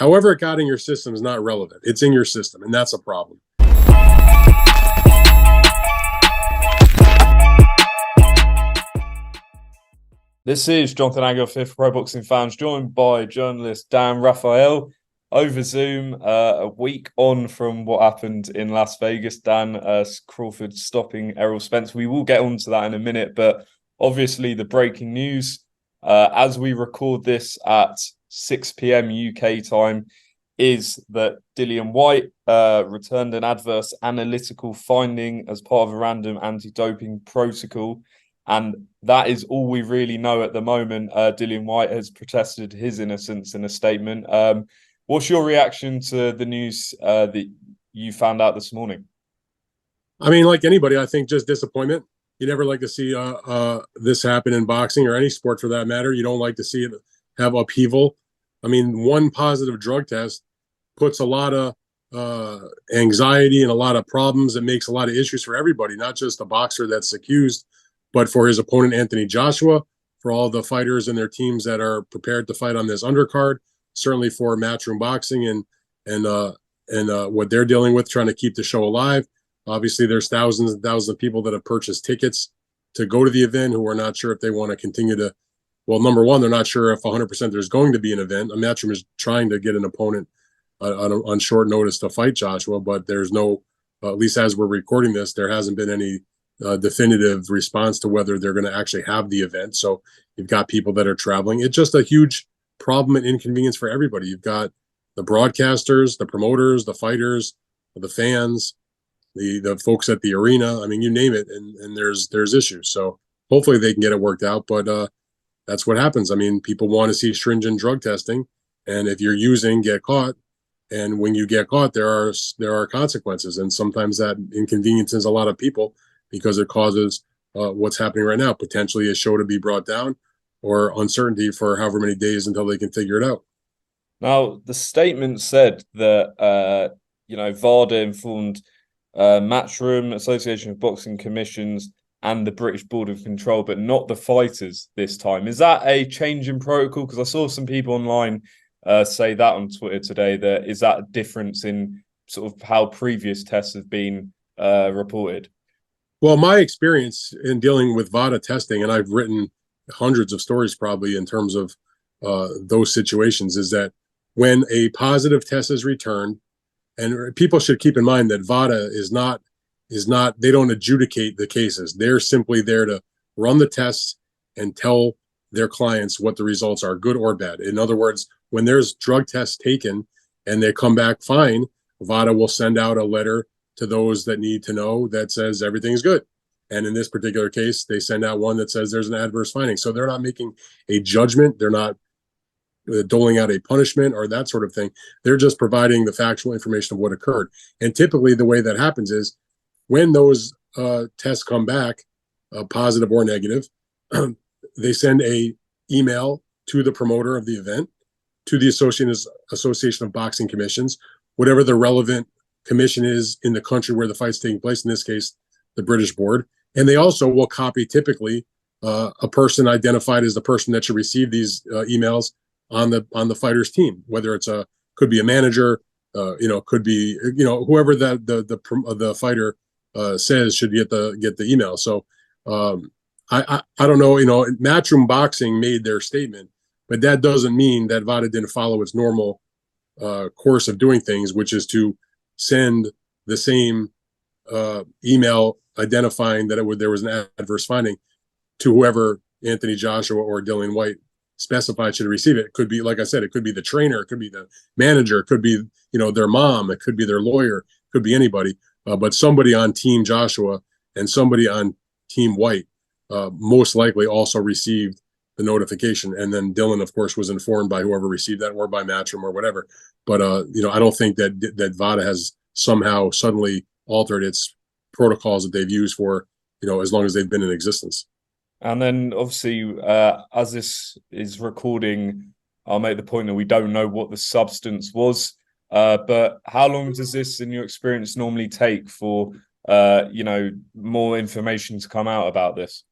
However it got in your system is not relevant. It's in your system, and that's a problem. This is Jonathan Agger, Fifth Pro Boxing Fans, joined by journalist Dan Rafael over Zoom, a week on from what happened in Las Vegas. Dan, Crawford stopping Errol Spence. We will get onto that in a minute, but obviously the breaking news, as we record this at 6 p.m. UK time, is that Dillian Whyte returned an adverse analytical finding as part of a random anti-doping protocol. And that is all we really know at the moment. Dillian Whyte has protested his innocence in a statement. What's your reaction to the news that you found out this morning? I mean, like anybody, I think just disappointment. You never like to see this happen in boxing or any sport for that matter. You don't like to see it have upheaval. I mean, one positive drug test puts a lot of anxiety and a lot of problems. It makes a lot of issues for everybody, not just the boxer that's accused, but for his opponent, Anthony Joshua, for all the fighters and their teams that are prepared to fight on this undercard, certainly for Matchroom Boxing and what they're dealing with, trying to keep the show alive. Obviously, there's thousands and thousands of people that have purchased tickets to go to the event who are not sure if they want to continue to. Well, number one, they're not sure if 100% there's going to be an event. Matchroom is trying to get an opponent on short notice to fight Joshua, but there's no, at least as we're recording this, there hasn't been any definitive response to whether they're going to actually have the event. So you've got people that are traveling. It's just a huge problem and inconvenience for everybody. You've got the broadcasters, the promoters, the fighters, the fans, the folks at the arena. I mean, you name it, and there's issues. So hopefully they can get it worked out. But that's what happens. I mean, people want to see stringent drug testing, and if you're using, get caught. And when you get caught, there are consequences, and sometimes that inconveniences a lot of people because it causes what's happening right now, potentially a show to be brought down or uncertainty for however many days until they can figure it out. Now, the statement said that, VADA informed Matchroom, Association of Boxing Commissions, and the British Board of Control, but not the fighters this time. Is that a change in protocol? Because I saw some people online say that on Twitter today. Is that a difference in sort of how previous tests have been reported? Well, my experience in dealing with VADA testing, and I've written hundreds of stories probably in terms of those situations, is that when a positive test is returned, and people should keep in mind that VADA is not, they don't adjudicate the cases. They're simply there to run the tests and tell their clients what the results are, good or bad. In other words, when there's drug tests taken and they come back fine, VADA will send out a letter to those that need to know that says everything's good. And in this particular case, they send out one that says there's an adverse finding. So they're not making a judgment. They're not doling out a punishment or that sort of thing. They're just providing the factual information of what occurred. And typically the way that happens is when those tests come back, positive or negative, they send a email to the promoter of the event, to the Association of Boxing Commissions, whatever the relevant commission is in the country where the fight's taking place, in this case, the British board. And they also will copy typically a person identified as the person that should receive these emails on the fighter's team, whether could be a manager, could be, whoever the fighter says should get the email. So I don't know, Matchroom Boxing made their statement, but that doesn't mean that VADA didn't follow its normal course of doing things, which is to send the same email identifying that there was an adverse finding to whoever Anthony Joshua or Dillian Whyte specified should receive it. It could be, like I said, it could be the trainer, it could be the manager, it could be, their mom, it could be their lawyer, it could be anybody. But somebody on Team Joshua and somebody on Team Whyte most likely also received the notification. And then Dillian, of course, was informed by whoever received that or by Matchroom or whatever. But, I don't think that VADA has somehow suddenly altered its protocols that they've used for, as long as they've been in existence. And then obviously, as this is recording, I'll make the point that we don't know what the substance was. But how long does this, in your experience, normally take for, more information to come out about this?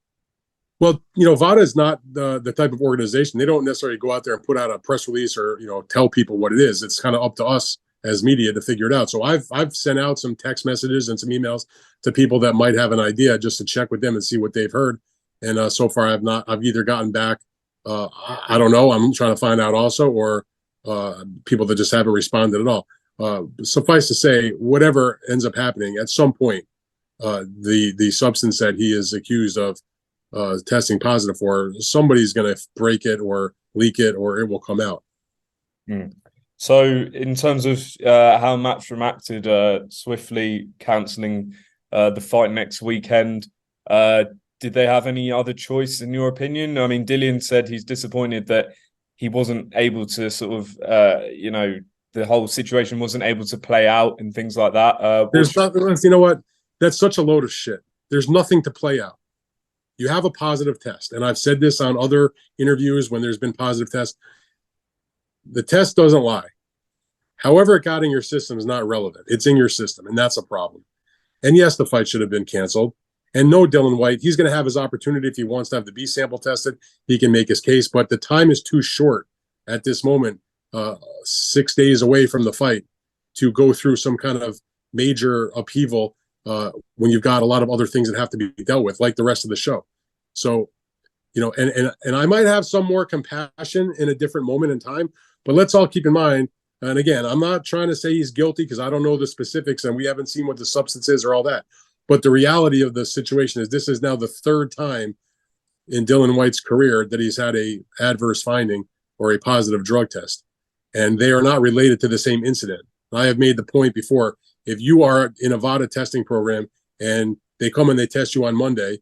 Well, VADA is not the type of organization. They don't necessarily go out there and put out a press release or tell people what it is. It's kind of up to us as media to figure it out. So I've sent out some text messages and some emails to people that might have an idea just to check with them and see what they've heard. And so far, I've not. I've either gotten back. I don't know. I'm trying to find out also, or people that just haven't responded at all. Suffice to say, whatever ends up happening, at some point, the substance that he is accused of testing positive for, somebody's going to break it or leak it, or it will come out. So, in terms of how Matchroom acted, swiftly cancelling the fight next weekend, did they have any other choice, in your opinion? I mean, Dillian said he's disappointed that he wasn't able to sort of, the whole situation wasn't able to play out and things like that. There's nothing. You know what? That's such a load of shit. There's nothing to play out. You have a positive test, and I've said this on other interviews when there's been positive tests. The test doesn't lie. However it got in your system is not relevant. It's in your system, and that's a problem. And yes, the fight should have been canceled. And no, Dillian Whyte, he's going to have his opportunity if he wants to have the B sample tested. He can make his case, but the time is too short at this moment, 6 days away from the fight, to go through some kind of major upheaval when you've got a lot of other things that have to be dealt with, like the rest of the show. So, and I might have some more compassion in a different moment in time, but let's all keep in mind, and again, I'm not trying to say he's guilty because I don't know the specifics and we haven't seen what the substance is or all that. But the reality of the situation is this is now the third time in Dillian Whyte's career that he's had a adverse finding or a positive drug test, and they are not related to the same incident. I have made the point before, if you are in a VADA testing program and they come and they test you on Monday,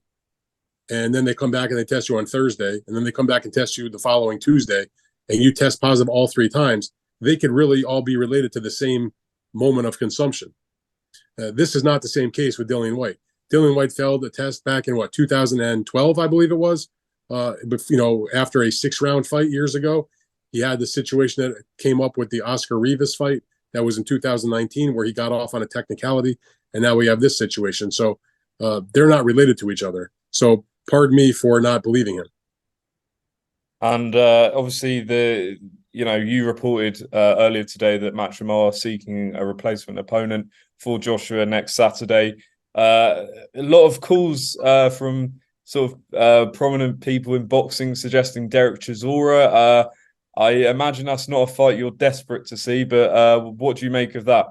and then they come back and they test you on Thursday, and then they come back and test you the following Tuesday, and you test positive all three times, they could really all be related to the same moment of consumption. This is not the same case with Dillian Whyte. Dillian Whyte failed a test back in 2012, I believe it was. But after a 6-round fight years ago, he had the situation that came up with the Oscar Rivas fight that was in 2019, where he got off on a technicality, and now we have this situation. So they're not related to each other. So pardon me for not believing him. And obviously, you reported earlier today that Matchroom are seeking a replacement opponent for Joshua next Saturday. A lot of calls from sort of prominent people in boxing suggesting Derek Chisora. I imagine that's not a fight you're desperate to see, but what do you make of that?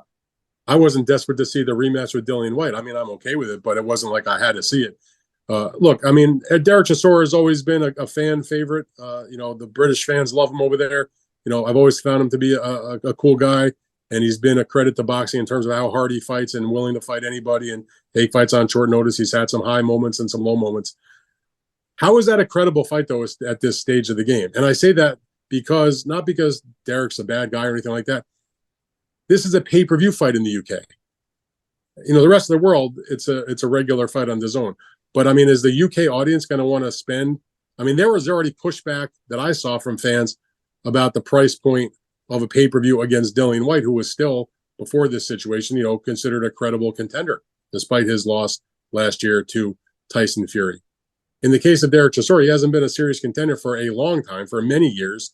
I wasn't desperate to see the rematch with Dillian Whyte. I mean, I'm okay with it, but it wasn't like I had to see it. Look, I mean, Derek Chisora has always been a fan favorite. The British fans love him over there. I've always found him to be a cool guy, and he's been a credit to boxing in terms of how hard he fights and willing to fight anybody and take fights on short notice. He's had some high moments and some low moments. How is that a credible fight, though, at this stage of the game? And I say that not because Derek's a bad guy or anything like that. This is a pay-per-view fight in the UK. The rest of the world, it's a regular fight on DAZN. But I mean, is the UK audience going to want to spend? I mean, there was already pushback that I saw from fans about the price point of a pay-per-view against Dillian Whyte, who was still, before this situation, considered a credible contender, despite his loss last year to Tyson Fury. In the case of Derek Chisora, he hasn't been a serious contender for a long time, for many years,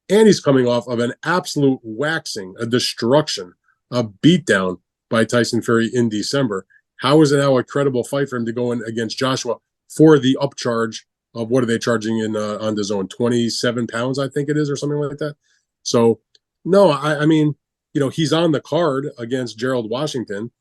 and he's coming off of an absolute waxing, a destruction, a beatdown by Tyson Fury in December. How is it now a credible fight for him to go in against Joshua for the upcharge of what are they charging in on DAZN? 27 pounds, I think it is, or something like that. So, no, I mean, he's on the card against Gerald Washington,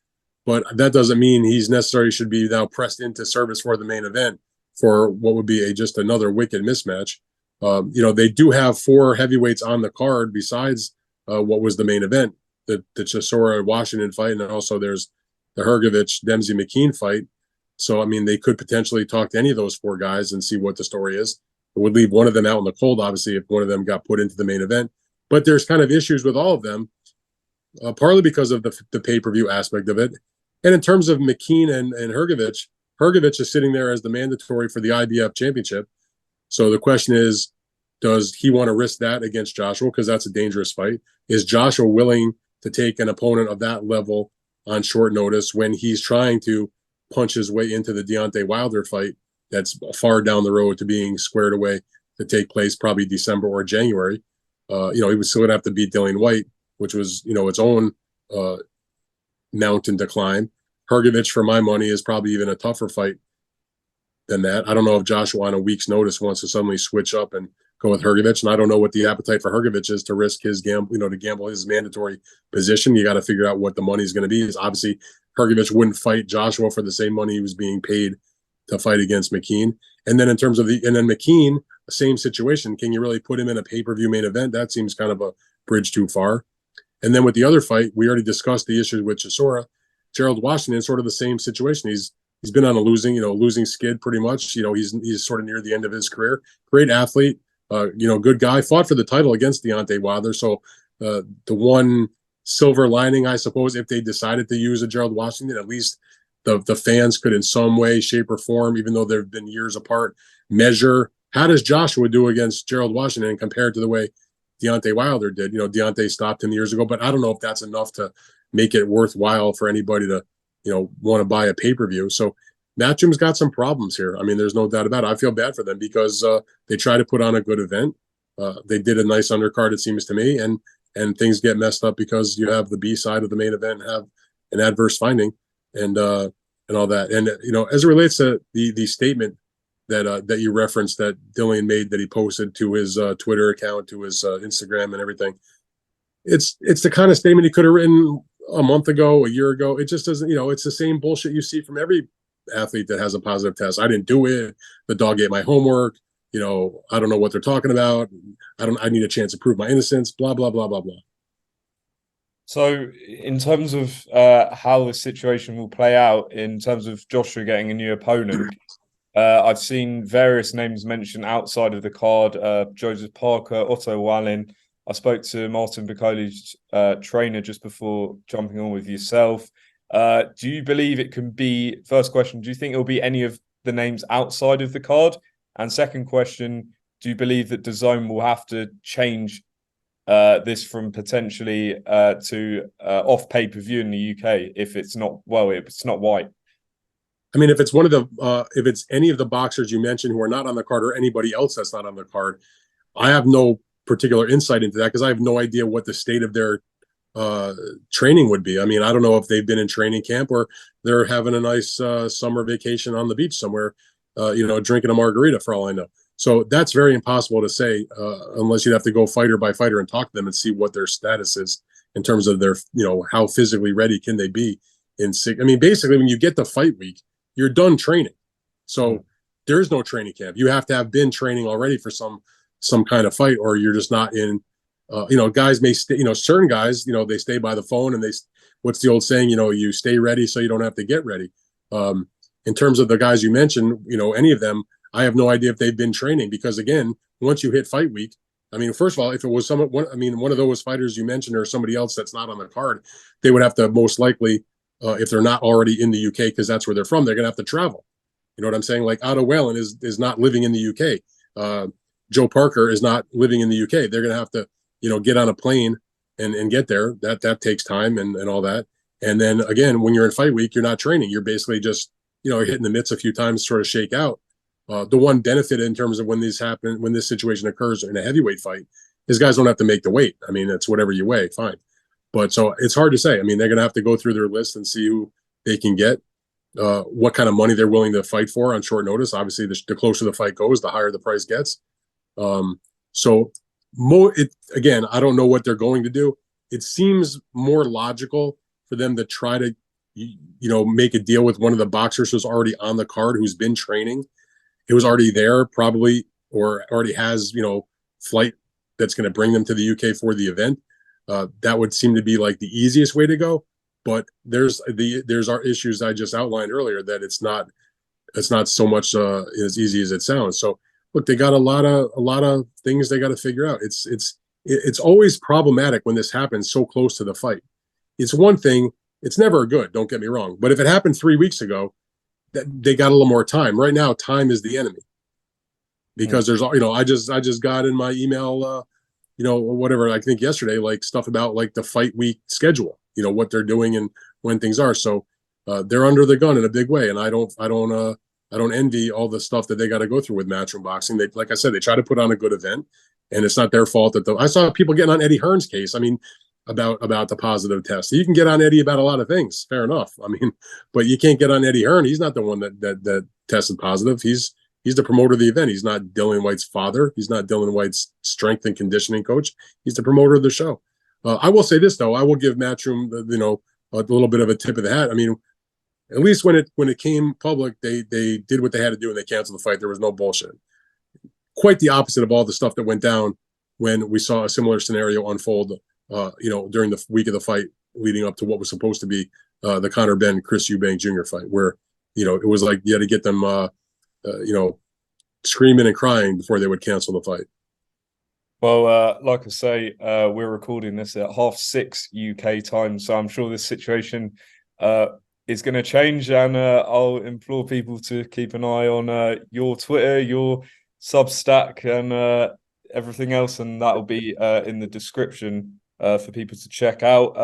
but that doesn't mean he's necessarily should be now pressed into service for the main event for what would be just another wicked mismatch. They do have 4 heavyweights on the card besides what was the main event, the Chisora Washington fight, and also there's the Hrgovic Dempsey McKean fight. So, I mean, they could potentially talk to any of those 4 guys and see what the story is. It would leave one of them out in the cold, obviously, if one of them got put into the main event. But there's kind of issues with all of them, partly because of the pay-per-view aspect of it. And in terms of McKean and Hrgovic, Hrgovic is sitting there as the mandatory for the IBF championship. So the question is, does he want to risk that against Joshua? Because that's a dangerous fight. Is Joshua willing to take an opponent of that level on short notice when he's trying to punch his way into the Deontay Wilder fight that's far down the road to being squared away to take place probably December or January. He would still have to beat Dillian Whyte, which was, its own mountain to climb. Hrgovic, for my money, is probably even a tougher fight than that. I don't know if Joshua on a week's notice wants to suddenly switch up and go with Hrgovic, and I don't know what the appetite for Hrgovic is to risk his gamble, to gamble his mandatory position. You got to figure out what the money is going to be. Is obviously Hrgovic wouldn't fight Joshua for the same money he was being paid to fight against McKean. And then in terms of McKean, same situation. Can you really put him in a pay-per-view main event? That seems kind of a bridge too far. And then with the other fight, we already discussed the issues with Chisora. Gerald Washington, sort of the same situation. He's been on a losing skid pretty much. He's sort of near the end of his career. Great athlete, good guy. Fought for the title against Deontay Wilder. So the one silver lining, I suppose, if they decided to use a Gerald Washington, at least the fans could in some way, shape, or form, even though they've been years apart, measure how does Joshua do against Gerald Washington compared to the way Deontay Wilder did. Deontay stopped him years ago, but I don't know if that's enough to make it worthwhile for anybody to, want to buy a pay-per-view. So Matchroom's got some problems here. I mean, there's no doubt about it. I feel bad for them because they try to put on a good event. They did a nice undercard, it seems to me, and things get messed up because you have the B side of the main event have an adverse finding and all that. And as it relates to the statement that you referenced that Dillian made, that he posted to his Twitter account, to his Instagram and everything, it's the kind of statement he could have written a month ago, a year ago. It just doesn't, it's the same bullshit you see from every athlete that has a positive test. I didn't do it. The dog ate my homework. I don't know what they're talking about. I need a chance to prove my innocence, blah, blah, blah, blah, blah. So in terms of how the situation will play out in terms of Joshua getting a new opponent, I've seen various names mentioned outside of the card, Joseph Parker, Otto Wallin. I spoke to Martin Bicoli's trainer just before jumping on with yourself. Do you believe it can be, first question, do you think it'll be any of the names outside of the card? And second question, do you believe that DAZN will have to change this from potentially to off pay-per-view in the UK if it's not White? I mean, if it's if it's any of the boxers you mentioned who are not on the card or anybody else that's not on the card, I have no particular insight into that because I have no idea what the state of their training would be. I mean, I don't know if they've been in training camp or they're having a nice summer vacation on the beach somewhere, drinking a margarita for all I know. So that's very impossible to say unless you'd have to go fighter by fighter and talk to them and see what their status is in terms of their, how physically ready can they be basically when you get to fight week, you're done training. So there's no training camp. You have to have been training already for some kind of fight, or you're just not in. Guys may stay. Certain guys, they stay by the phone, and what's the old saying? You stay ready so you don't have to get ready. In terms of the guys you mentioned, any of them, I have no idea if they've been training because again, once you hit fight week, I mean, first of all, if it was one of those fighters you mentioned or somebody else that's not on the card, they would have to most likely, if they're not already in the UK, because that's where they're from, they're going to have to travel. You know what I'm saying? Like Otto Wallin is not living in the UK. Joe Parker is not living in the UK. They're going to have to, get on a plane and get there. That takes time and all that. And then again, when you're in fight week, you're not training. You're basically just, hitting the mitts a few times to sort of shake out. The one benefit in terms of when this situation occurs in a heavyweight fight is guys don't have to make the weight. I mean, it's whatever you weigh, fine. But so it's hard to say. I mean, they're going to have to go through their list and see who they can get, what kind of money they're willing to fight for on short notice. Obviously, the closer the fight goes, the higher the price gets. Again, I don't know what they're going to do. It seems more logical for them to try to, make a deal with one of the boxers who's already on the card, who's been training. It was already there probably, or already has, flight that's going to bring them to the UK for the event. That would seem to be like the easiest way to go. But there's our issues I just outlined earlier that it's not so much as easy as it sounds. So look, they got a lot of things they got to figure out. It's always problematic when this happens so close to the fight. It's one thing. It's never good. Don't get me wrong. But if it happened 3 weeks ago, they got a little more time. Right now, time is the enemy because there's, I just got in my email, whatever, I think yesterday, like stuff about like the fight week schedule, what they're doing and when things are. So they're under the gun in a big way. And I don't I don't envy all the stuff that they got to go through with Matchroom Boxing. They, like I said, they try to put on a good event, and it's not their fault that I saw people getting on Eddie Hearn's case. I mean, about the positive test. You can get on Eddie about a lot of things. Fair enough. I mean, but you can't get on Eddie Hearn. He's not the one that tested positive. He's the promoter of the event. He's not Dillian Whyte's father. He's not Dillian Whyte's strength and conditioning coach. He's the promoter of the show. I will say this though. I will give Matchroom, a little bit of a tip of the hat. I mean, at least when it came public, they did what they had to do and they canceled the fight. There was no bullshit. Quite the opposite of all the stuff that went down when we saw a similar scenario unfold. During the week of the fight leading up to what was supposed to be the Conor Benn Chris Eubank Jr. fight, where it was like you had to get them screaming and crying before they would cancel the fight. Well, like I say, we're recording this at 6:30 UK time, so I'm sure this situation is going to change, and I'll implore people to keep an eye on your Twitter, your Substack, and everything else, and that will be in the description for people to check out.